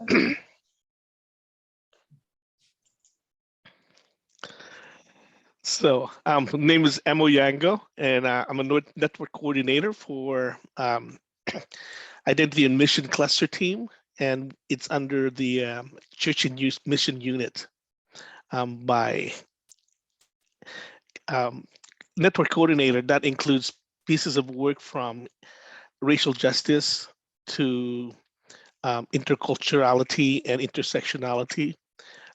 Okay. So, name is Emo Yango, and I'm a network coordinator for Identity and Mission Cluster Team, and it's under the Church and Youth Mission Unit by um, network coordinator. That includes pieces of work from racial justice to interculturality and intersectionality.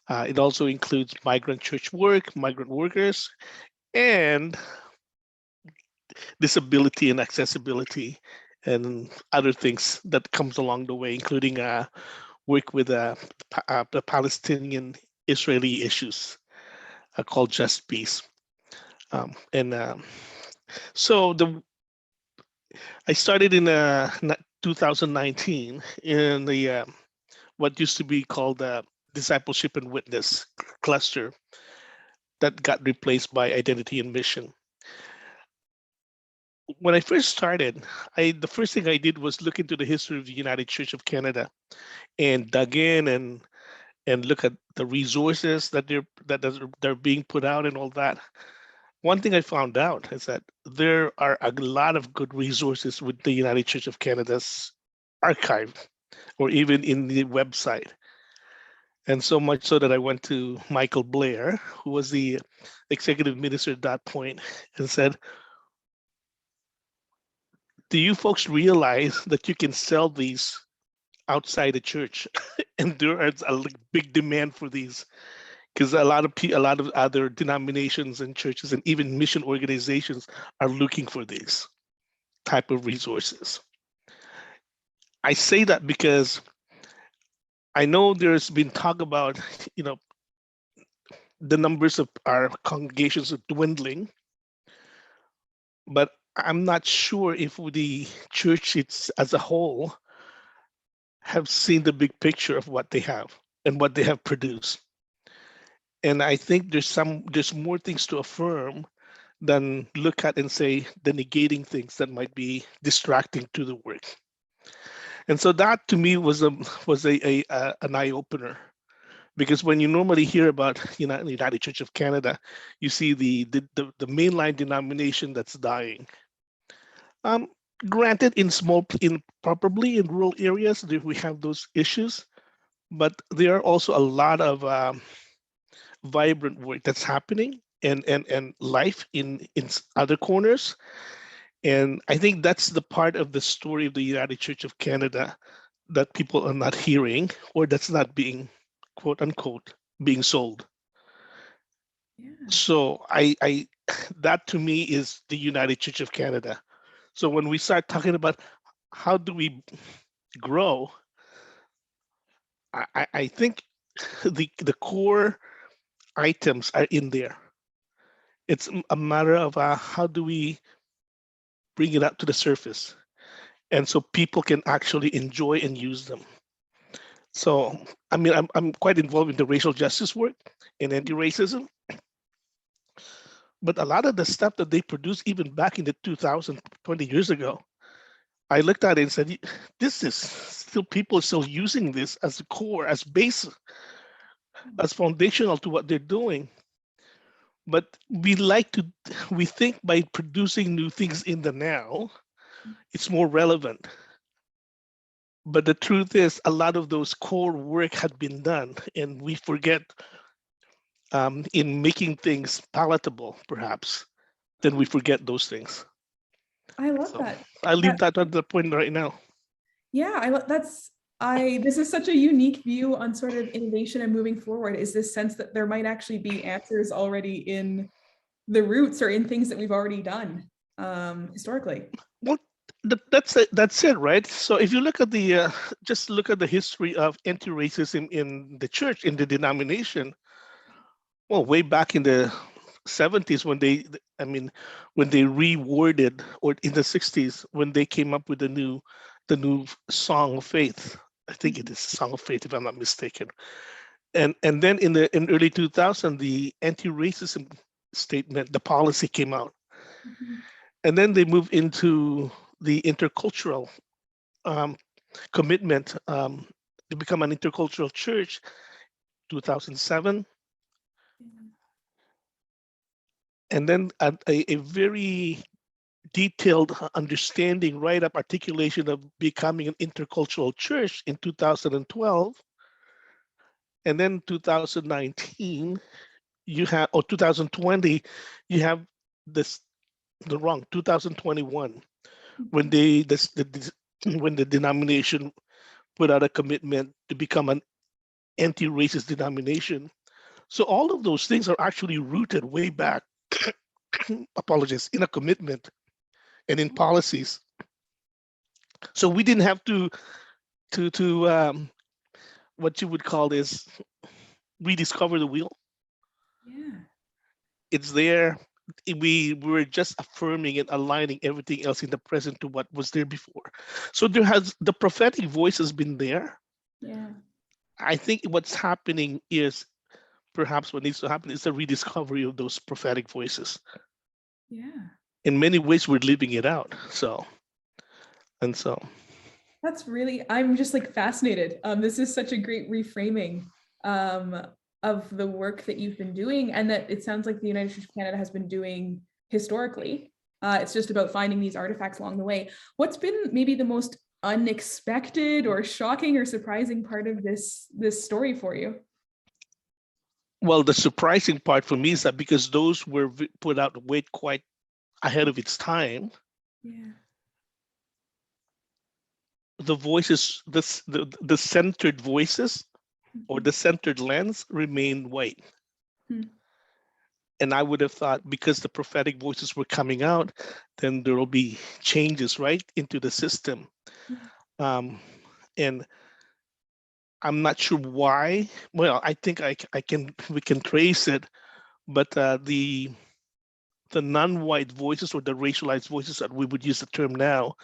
It also includes migrant church work, migrant workers, and disability and accessibility and other things that comes along the way, including work with the Palestinian Israeli issues called Just Peace. And so I started in 2019 in the what used to be called the Discipleship and Witness cluster that got replaced by Identity and Mission. When I first started, the first thing I did was look into the history of the United Church of Canada and dug in and look at the resources they're being put out and all that. One thing I found out is that there are a lot of good resources with the United Church of Canada's archive or even in the website. And so much so that I went to Michael Blair, who was the executive minister at that point, and said, do you folks realize that you can sell these outside the church? And there is a big demand for these because a lot of other denominations and churches and even mission organizations are looking for these type of resources. I say that because I know there's been talk about, you know, the numbers of our congregations are dwindling, but I'm not sure if the church as a whole have seen the big picture of what they have and what they have produced. And I think there's more things to affirm than look at and say the negating things that might be distracting to the work. And so that to me was an eye opener because when you normally hear about the United Church of Canada, you see the mainline denomination that's dying. Um, Granted, in probably in rural areas, we have those issues, but there are also a lot of vibrant work that's happening and life in other corners. And I think that's the part of the story of the United Church of Canada that people are not hearing or that's not being quote unquote being sold. Yeah. So I that to me is the United Church of Canada. So when we start talking about how do we grow, I think the core items are in there. It's a matter of how do we bring it up to the surface, and so people can actually enjoy and use them. So I mean, I'm quite involved in the racial justice work and anti-racism, but a lot of the stuff that they produced even back in the 2020 years ago, I looked at it and said, this is still people are still using this as a core, as base, as foundational to what they're doing. But we think by producing new things in the now, it's more relevant. But the truth is, a lot of those core work had been done, and we forget in making things palatable, perhaps, then we forget those things. I love So that. I leave That that at the point right now. yeah, this is such a unique view on sort of innovation and moving forward, is this sense that there might actually be answers already in the roots or in things that we've already done historically. Well, that's it, right? So if you look at just look at the history of anti-racism in the church, in the denomination, well, way back in the 70s I mean, when they reworded, or in the 60s, when they came up with the new Song of Faith. I think it is Song of Faith, if I'm not mistaken. And then in early 2000, the anti-racism statement, the policy came out. Mhm. And then they moved into the intercultural um, commitment to become an intercultural church, 2007. And then a very detailed understanding, right up articulation of becoming an intercultural church in 2012. And then 2019, you have, or 2020, you have this, the wrong, 2021, when when the denomination put out a commitment to become an anti-racist denomination. So all of those things are actually rooted way back, apologies, in a commitment and in policies. So we didn't have to what you would call this, rediscover the wheel. Yeah. It's there. We were just affirming and aligning everything else in the present to what was there before. So the prophetic voice has been there. Yeah. I think what's happening is, perhaps what needs to happen is the rediscovery of those prophetic voices. Yeah. In many ways, we're living it out. So That's really, I'm just like fascinated. This is such a great reframing of the work that you've been doing, and that it sounds like the United Church of Canada has been doing historically. It's just about finding these artifacts along the way. What's been maybe the most unexpected or shocking or surprising part of this story for you? well, the surprising part for me is that because those were put out way quite ahead of its time, Yeah. the voices, the centered voices or the centered lens remain white. Hmm. And I would have thought, because the prophetic voices were coming out, then there will be changes right into the system. Yeah. And I'm not sure why. Well, I think we can trace it, but the non-white voices, or the racialized voices that we would use the term now,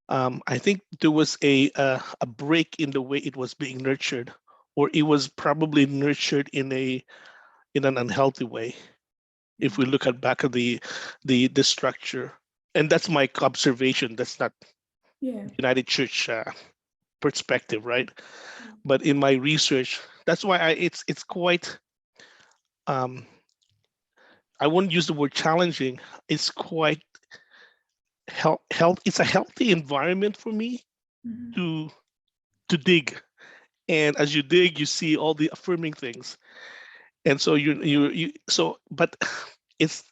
I think there was a break in the way it was being nurtured, or it was probably nurtured in an unhealthy way. If we look at back at the structure, and that's my observation. That's not Yeah. United Church perspective, right? But in my research, that's why it's quite. Um, I wouldn't use the word challenging. It's quite health. It's a healthy environment for me Mhm. to dig. And as you dig, you see all the affirming things. And so but it's,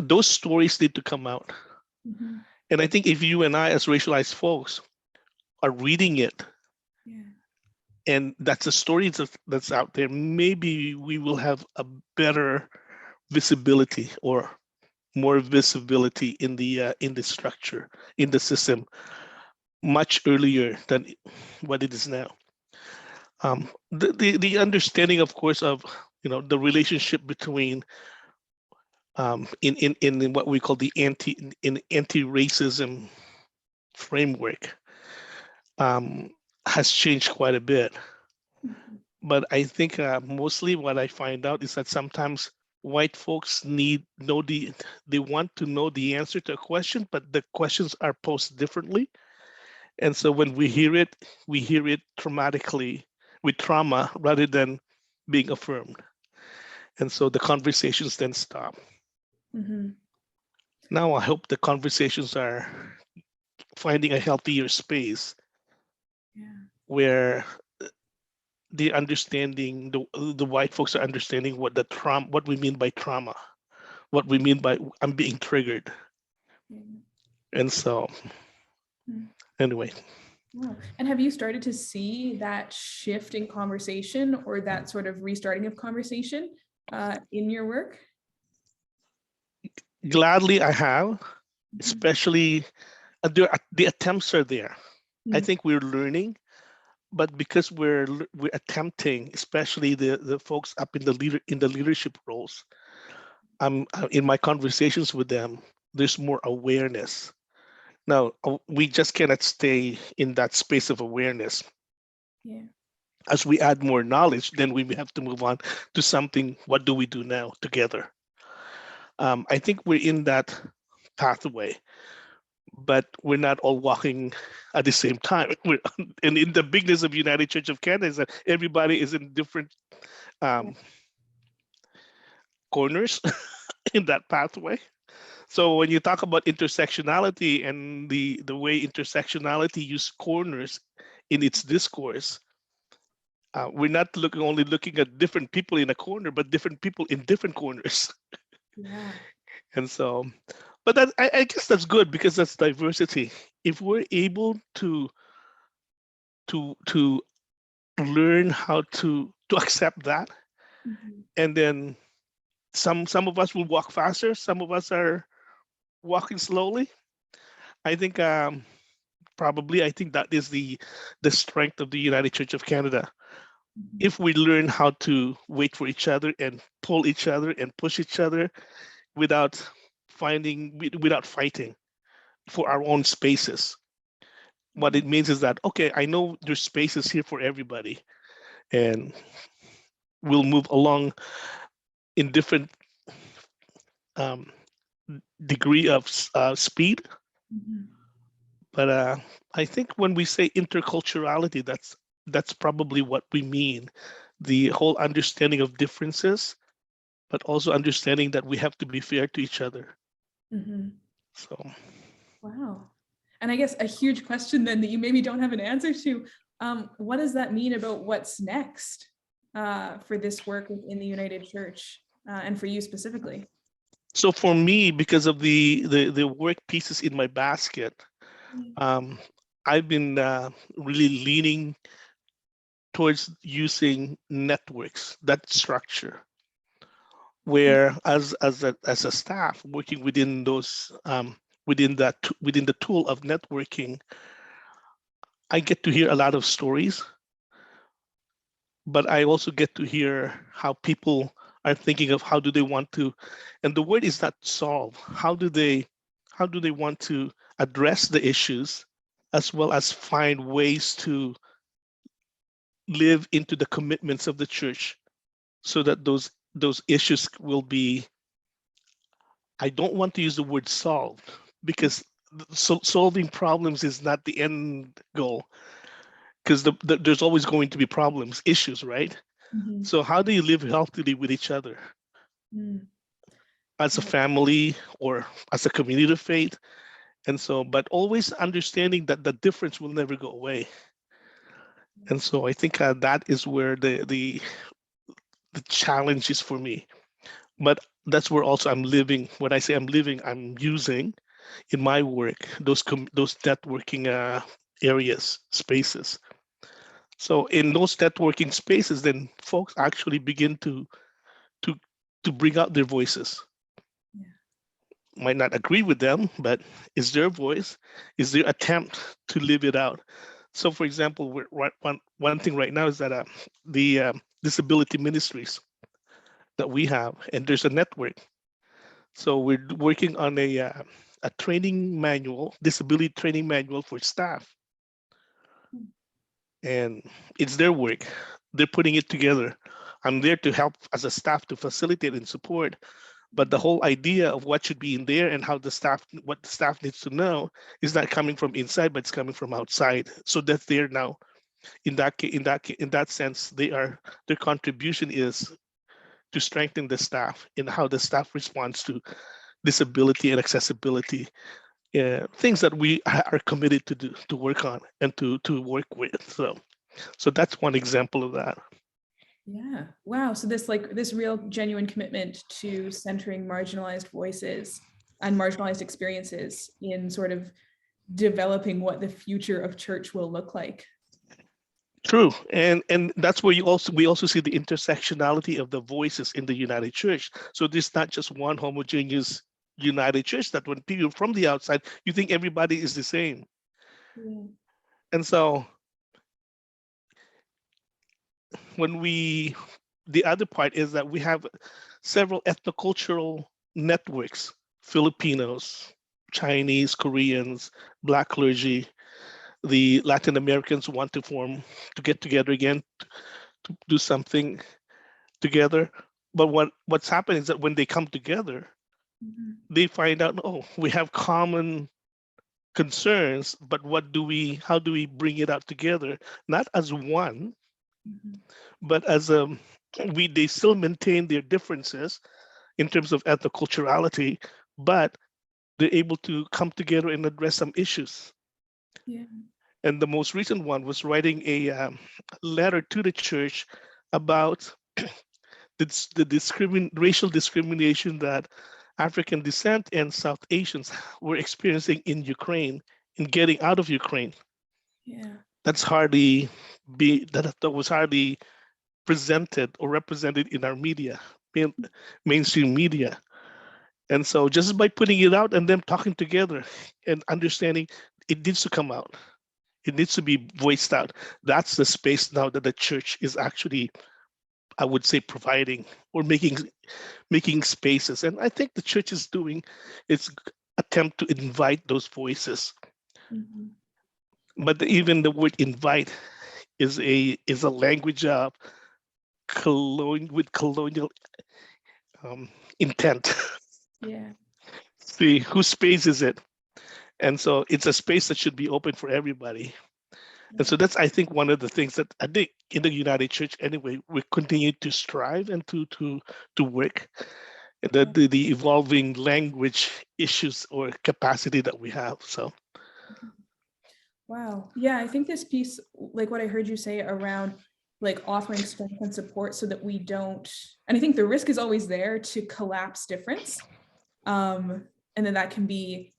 those stories need to come out. Mhm. And I think if you and I, as racialized folks, are reading it, Yeah. and that's a story that's out there, maybe we will have a better visibility, or more visibility in the structure, in the system, much earlier than what it is now. The understanding, of course, of the relationship between in what we call the anti-racism framework um, has changed quite a bit. Mhm. But I think mostly what I find out is that sometimes white folks they want to know the answer to a question, but the questions are posed differently. And so when we hear it traumatically, with trauma, rather than being affirmed. And so the conversations then stop. Mhm. Now I hope the conversations are finding a healthier space Yeah. where the understanding, the white folks are understanding what we mean by trauma, what we mean by I'm being triggered. Yeah. And so Mm. anyway, Wow. And have you started to see that shift in conversation, or that sort of restarting of conversation in your work? gladly I have, Mhm. especially the attempts are there. I Mm. think we're learning, but because we're attempting, especially the folks up in the leadership roles, in my conversations with them, there's more awareness. Now, we just cannot stay in that space of awareness. Yeah. As we add more knowledge, then we have to move on to something. What do we do now together? I think we're in that pathway, but we're not all walking at the same time. And in the bigness of United Church of Canada is that everybody is in different um, corners in that pathway. So when you talk about intersectionality and the way intersectionality use corners in its discourse, we're not only looking at different people in a corner, but different people in different corners. Yeah. And so, but that I guess that's good because that's diversity. If we're able to learn how to accept that, Mhm. and then some of us will walk faster, some of us are walking slowly. I think probably I think that is the strength of the United Church of Canada. Mhm. If we learn how to wait for each other and pull each other and push each other without without fighting for our own spaces. What it means is that, okay, I know there's spaces here for everybody, and we'll move along in different um, degree of speed. Mhm. But I think when we say interculturality, that's probably what we mean. The whole understanding of differences, but also understanding that we have to be fair to each other. Mhm. So Wow. And I guess a huge question then that you maybe don't have an answer to, what does that mean about what's next for this work within the United Church and for you specifically? so for me, because of the work pieces in my basket, um, I've been really leaning towards using networks, that structure, where as a staff working within those within the tool of networking, I get to hear a lot of stories, but I also get to hear how people are thinking of how do they want to, and the word is not solve. How do they want to address the issues, as well as find ways to live into the commitments of the church, so that those issues will be. I don't want to use the word solved because solving problems is not the end goal, because there's always going to be problems, issues, right? Mhm. So how do you live healthily with each other Mm. as a Yeah. family or as a community of faith? And so, but always understanding that the difference will never go away. And so I think that is where the challenge is for me. But that's where also I'm living. When I say I'm living, I'm using in my work those networking areas, spaces. So in those networking spaces, then folks actually begin to to bring out their voices. Yeah. Might not agree with them, but is their voice, is their attempt to live it out. So, for example, one thing right now is that the disability ministries that we have, and there's a network. So we're working on a training manual, disability training manual for staff, and it's their work. They're putting it together. I'm there to help as a staff to facilitate and support, but the whole idea of what should be in there and what the staff needs to know is not coming from inside, but it's coming from outside. So that they're now in that sense, their contribution is to strengthen the staff in how the staff responds to disability and accessibility, things that we are committed to do, to work on and to work with. So that's one example of that. Yeah. Wow. So this real genuine commitment to centering marginalized voices and marginalized experiences in sort of developing what the future of church will look like. True, and that's where we also see the intersectionality of the voices in the United Church. So there's not just one homogeneous United Church that when people from the outside, you think everybody is the same. Yeah. And so the other part is that we have several ethnocultural networks: Filipinos, Chinese, Koreans, Black clergy. The Latin Americans want to get together again to do something together. But what's happening is that when they come together, Mhm. they find out, oh, we have common concerns, but how do we bring it out together, not as one, Mhm. but as they still maintain their differences in terms of ethnoculturality, but they're able to come together and address some issues. Yeah. And the most recent one was writing a letter to the church about the racial discrimination that African descent and South Asians were experiencing in Ukraine, in getting out of Ukraine. Yeah. That's hardly that was hardly presented or represented in our media, mainstream media. And so just by putting it out and them talking together and understanding, it needs to come out. It needs to be voiced out. That's the space now that the church is actually, I would say, providing or making spaces. And I think the church is doing its attempt to invite those voices. Mhm. But even the word invite is a language of colonial um, intent. Yeah. See, whose space is it? And so it's a space that should be open for everybody. And so Yeah. that's, I think, one of the things that I think in the United Church anyway, we continue to strive and to work Yeah. the evolving language issues or capacity that we have. So Wow. Yeah, I think this piece, like what I heard you say around like offering strength and support so that we don't, and I think the risk is always there to collapse difference. And then that can be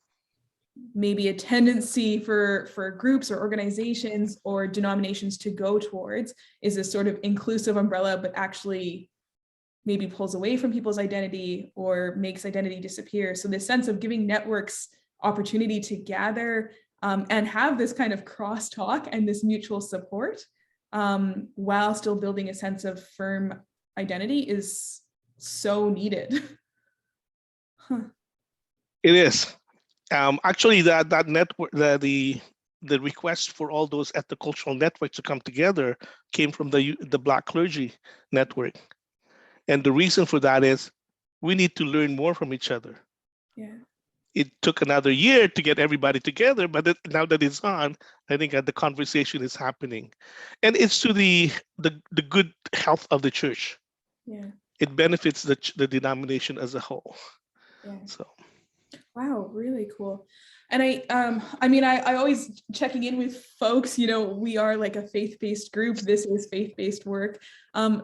maybe a tendency for groups or organizations or denominations to go towards, is this sort of inclusive umbrella, but actually maybe pulls away from people's identity or makes identity disappear. So this sense of giving networks opportunity to gather and have this kind of crosstalk and this mutual support while still building a sense of firm identity is so needed. Huh. it is. Actually, that network, the request for all those ethnocultural networks to come together came from the Black Clergy Network, and the reason for that is we need to learn more from each other. Yeah. It took another year to get everybody together, but now that it's on, I think the conversation is happening, and it's to the good health of the church. Yeah. It benefits the denomination as a whole. Yeah. So. Wow, really cool. And I mean, I always checking in with folks, we are like a faith-based group. This is faith-based work.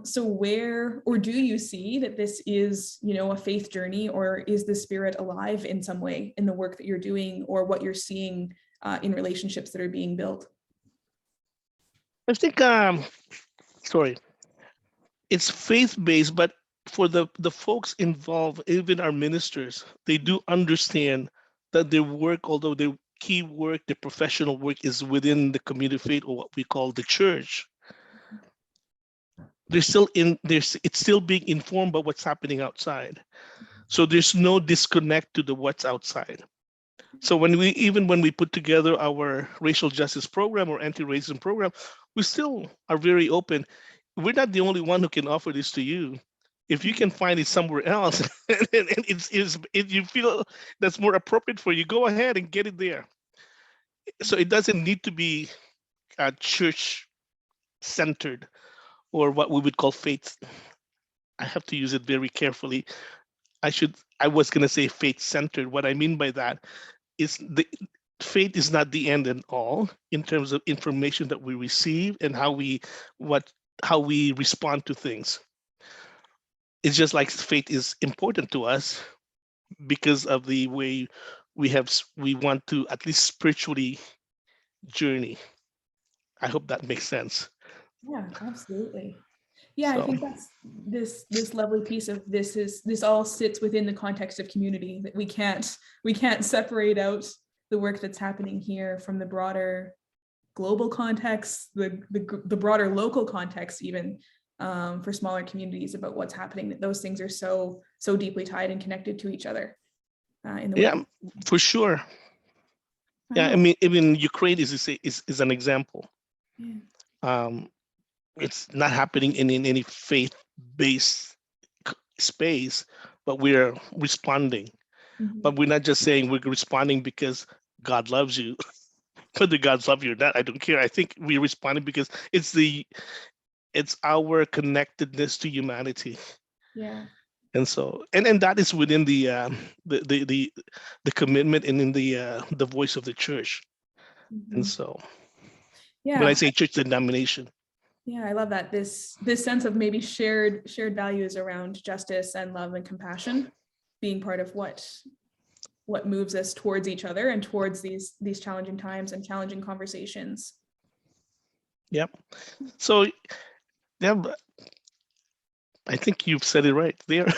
So where, or do you see that this is, a faith journey, or is the spirit alive in some way in the work that you're doing or what you're seeing in relationships that are being built? I think, sorry, it's faith-based, but for the folks involved, even our ministers, they do understand that their work, although their key work, their professional work is within the community of faith or what we call the church, it's still being informed by what's happening outside. So there's no disconnect to the what's outside. So when we put together our racial justice program or anti-racism program, we still are very open. We're not the only one who can offer this to you. If you can find it somewhere else, and if you feel that's more appropriate for you, go ahead and get it there. So it doesn't need to be church centered or what we would call faith. I have to use it very carefully. I was going to say faith centered. What I mean by that is the faith is not the end and all in terms of information that we receive and how we respond to things. It's just like faith is important to us because of the way we want to at least spiritually journey. I hope that makes sense. Yeah, absolutely. Yeah, I So think that's this lovely piece of this all sits within the context of community, that we can't separate out the work that's happening here from the broader global context, the broader local context, even for smaller communities, about what's happening. That those things are so deeply tied and connected to each other in the work. yeah, for sure. Yeah, I Wow. mean, even Ukraine is an example. Yeah. Um, it's not happening in any faith-based space, but we're responding. Mhm. But we're not just saying we're responding because God loves you. Whether God's love you or not, I don't care. I think we responded because it's our connectedness to humanity. Yeah. And so, and that is within the the the the commitment and in the voice of the church. And Mhm. so, when I Yeah. say church denomination, Yeah, I love that. This sense of maybe shared values around justice and love and compassion being part of what moves us towards each other and towards these challenging times and challenging conversations. yep. So, yeah, I think you've said it right there.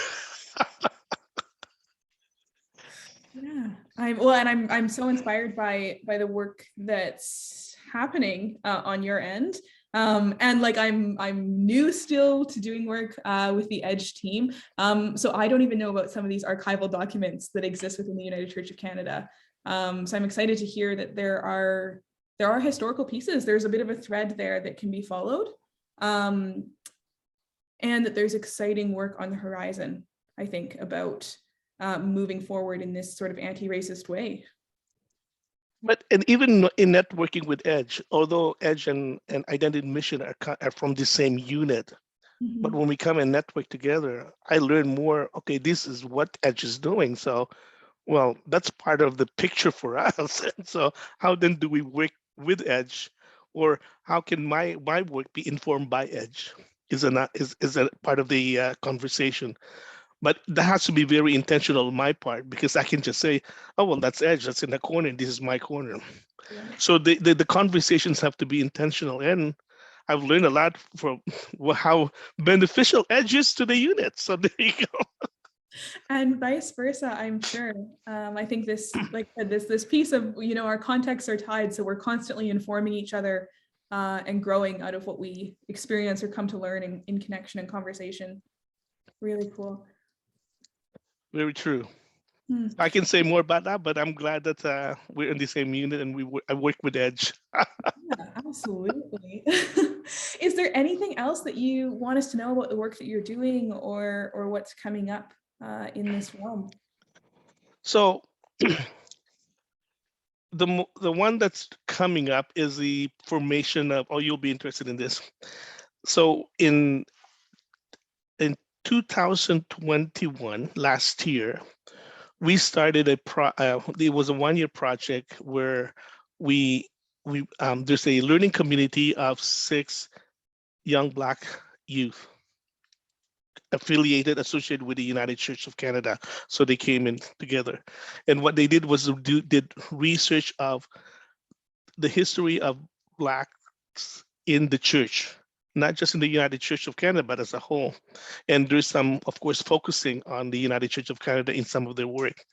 Yeah, I'm so inspired by the work that's happening on your end. And like I'm new still to doing work with the EDGEy team. So I don't even know about some of these archival documents that exist within the United Church of Canada. So I'm excited to hear that there are historical pieces. There's a bit of a thread there that can be followed, and that there's exciting work on the horizon, I think, about moving forward in this sort of anti-racist way. But and even in networking with EDGEy, although EDGEy and Identity Mission are from the same unit, but Mhm. when we come and network together, I learn more. Okay, this is what EDGEy is doing. So, well, that's part of the picture for us. And so, how then do we work with EDGEy, or how can my work be informed by EDGEy? Is a part of the conversation. But that has to be very intentional on my part because I can just say, oh, well, that's EDGEy, that's in the corner, and this is my corner. Yeah. So the conversations have to be intentional. And I've learned a lot from how beneficial EDGEy is to the unit. So there you go. And vice versa, I'm sure. I think this, like I said, this piece of, our contexts are tied, so we're constantly informing each other and growing out of what we experience or come to learn in connection and conversation. Really cool. Very true. Hmm. I can say more about that, but I'm glad that we're in the same unit and I work with EDGEy. Yeah, absolutely. Is there anything else that you want us to know about the work that you're doing or what's coming up in this realm? So the one that's coming up is the formation of. Oh, you'll be interested in this. So in 2021, last year, we started it was a 1-year project where we there's a learning community of 6 young Black youth affiliated, associated with the United Church of Canada. So they came in together, and what they did was did research of the history of Blacks in the church, not just in the United Church of Canada, but as a whole. And there's some, of course, focusing on the United Church of Canada in some of their work.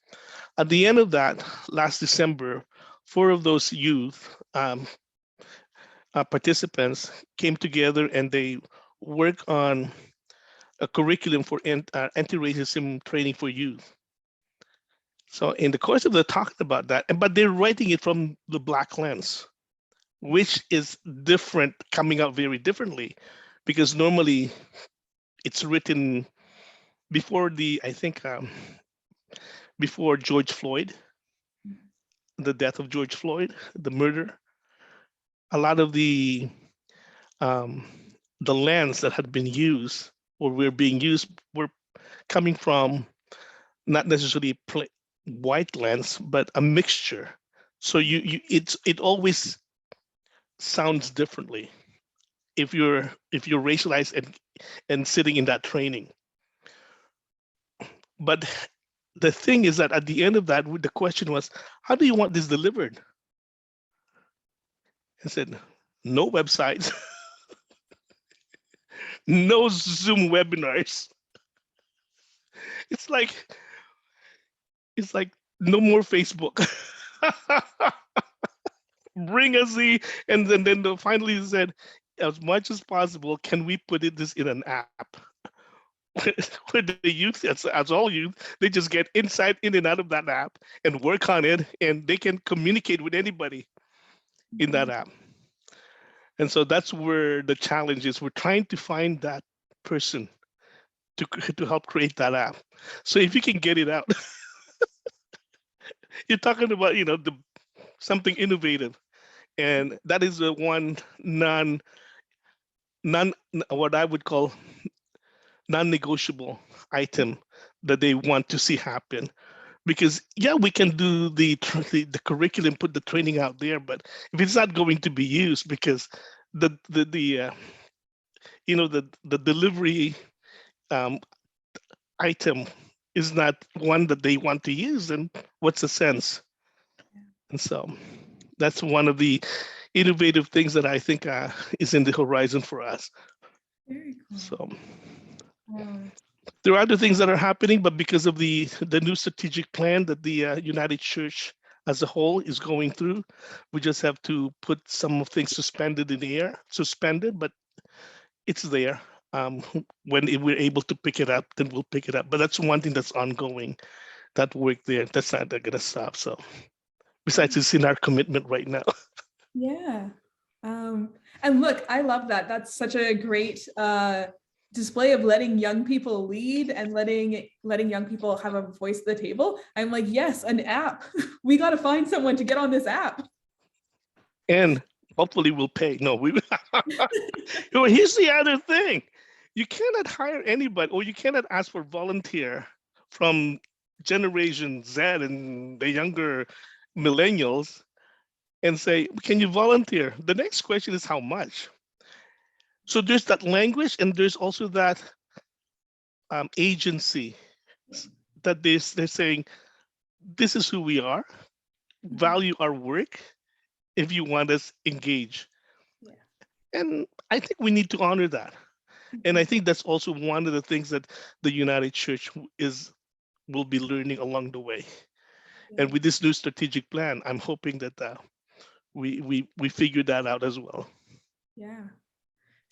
At the end of that, last December, 4 of those youth participants came together and they work on a curriculum for anti-racism training for youth. So in the course of the talking about that, but they're writing it from the Black lens, which is different, coming out very differently, because normally it's written before I think, before George Floyd, the death of George Floyd, the murder. A lot of um, the lands that had been used or were being used were coming from not necessarily white lands, but a mixture. So it always sounds differently if you're racialized and sitting in that training. But the thing is that at the end of that, the question was, how do you want this delivered? I said, no websites, no Zoom webinars. It's like it's like no more Facebook. Bring us the, and then finally said, as much as possible, can we put this in an app? Where the youth, as all youth, they just get inside in and out of that app and work on it, and they can communicate with anybody in that app. And so that's where the challenge is. We're trying to find that person to help create that app. So if you can get it out, you're talking about the something innovative. And that is the one what I would call non-negotiable item that they want to see happen. Because yeah, we can do the curriculum, put the training out there, but if it's not going to be used because the the delivery um, item is not one that they want to use, then what's the sense? And so that's one of the innovative things that I think is in the horizon for us. Very cool. So Wow. there are other things that are happening, but because of the new strategic plan that the United Church as a whole is going through, we just have to put some of things suspended in the air, suspended, but it's there. When we're able to pick it up, then we'll pick it up. But that's one thing that's ongoing. That work there, that's not going to stop. So besides, it's in our commitment right now. Yeah. And look, I love that. That's such a great display of letting young people lead and letting young people have a voice at the table. I'm like, yes, an app. We got to find someone to get on this app. And hopefully we'll pay. No, we. Well, here's the other thing: you cannot hire anybody, or you cannot ask for volunteer from Generation Z and the younger millennials and say, "Can you volunteer?" The next question is how much. So there's that language, and there's also that agency that they're saying, "This is who we are. Value our work. If you want us, engage." Yeah. And I think we need to honor that. And I think that's also one of the things that the United Church will be learning along the way. Yeah. And with this new strategic plan, I'm hoping that we figure that out as well. Yeah.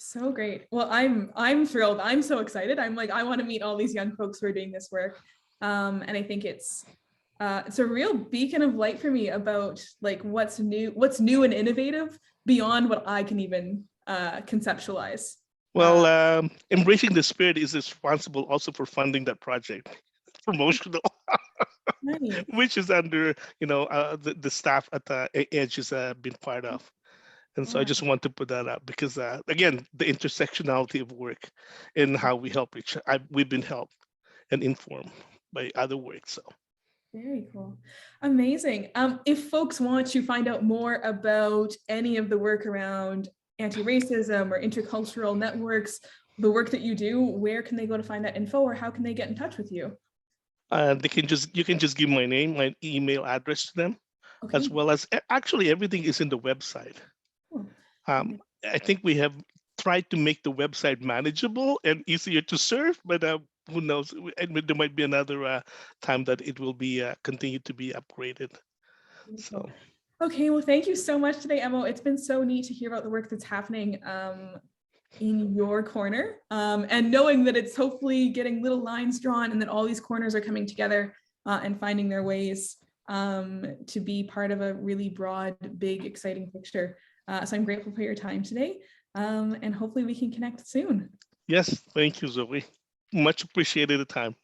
So great. Well, I'm thrilled. I'm so excited. I'm like, I want to meet all these young folks who are doing this work. And I think it's a real beacon of light for me about like what's new and innovative beyond what I can even conceptualize. Well, Embracing the Spirit is responsible also for funding that project, promotional, Nice. which is under the staff at the EDGEy has been part of. And so I just want to put that out because, again, the intersectionality of work and how we help we've been helped and informed by other work. So Very cool. Amazing. If folks want to find out more about any of the work around anti-racism or intercultural networks, the work that you do, where can they go to find that info, or how can they get in touch with you? you can just give my name, my email address to them, Okay. as well as actually everything is in the website. Cool. I think we have tried to make the website manageable and easier to serve, but who knows? There might be another time that it will be continue to be upgraded. So. Okay, well, thank you so much today, Emo. It's been so neat to hear about the work that's happening in your corner, and knowing that it's hopefully getting little lines drawn and that all these corners are coming together and finding their ways to be part of a really broad, big, exciting picture. So I'm grateful for your time today, and hopefully we can connect soon. Yes, thank you, Zoe. Much appreciated the time.